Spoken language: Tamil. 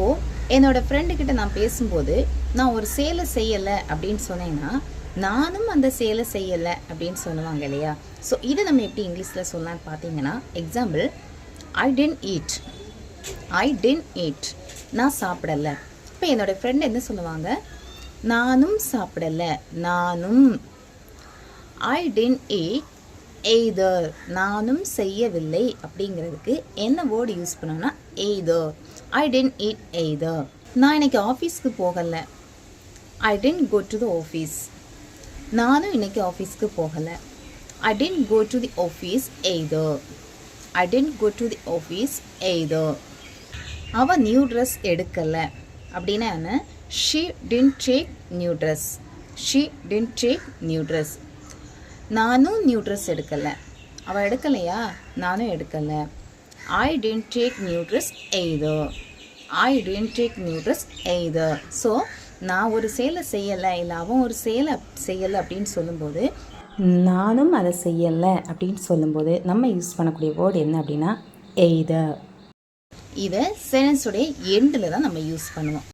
இப்போது என்னோடய ஃப்ரெண்டுக்கிட்ட நான் பேசும்போது நான் ஒரு செயலை செய்யலை அப்படின்னு சொன்னேன்னா நானும் அந்த செயலை செய்யலை அப்படின்னு சொல்லுவாங்க இல்லையா. ஸோ இதை நம்ம எப்படி இங்கிலீஷில் சொல்லலான்னு பார்த்தீங்கன்னா, எக்ஸாம்பிள், ஐ டென்ட் ஈட், நான் சாப்பிடலை. இப்போ என்னோடய ஃப்ரெண்டு என்ன சொல்லுவாங்க, நானும் சாப்பிடலை, நானும். ஐ டென்ட் ஈட் எய்தர், நானும் செய்யவில்லை அப்படிங்கிறதுக்கு என்ன வேர்டு யூஸ் பண்ணோன்னா either. I didn't eat either. நான் இன்னைக்கு ஆஃபீஸ்க்கு போகலை, I didn't go to the office, நானும் இன்னைக்கு ஆஃபீஸ்க்கு போகலை. I didn't go to the office either, I didn't go to the office either. அவள் நியூ ட்ரெஸ் எடுக்கலை அப்படின்னா என்ன, she didn't take new dress, she didn't take new dress. நானும் நியூ ட்ரெஸ் எடுக்கலை, அவள் எடுக்கலையா, நானும் எடுக்கலை. I didn't take new dress either, I didn't take new dress either. So நான் ஒரு செயலை செய்யலை இல்லை அவன் ஒரு செயலை செய்யலை அப்படின்னு சொல்லும்போது, நானும் அதை செய்யலை அப்படின்னு சொல்லும்போது நம்ம யூஸ் பண்ணக்கூடிய வேர்டு என்ன அப்படின்னா எய்தர். இதை சென்டென்ஸோடைய எண்டில் தான் நம்ம யூஸ் பண்ணுவோம்.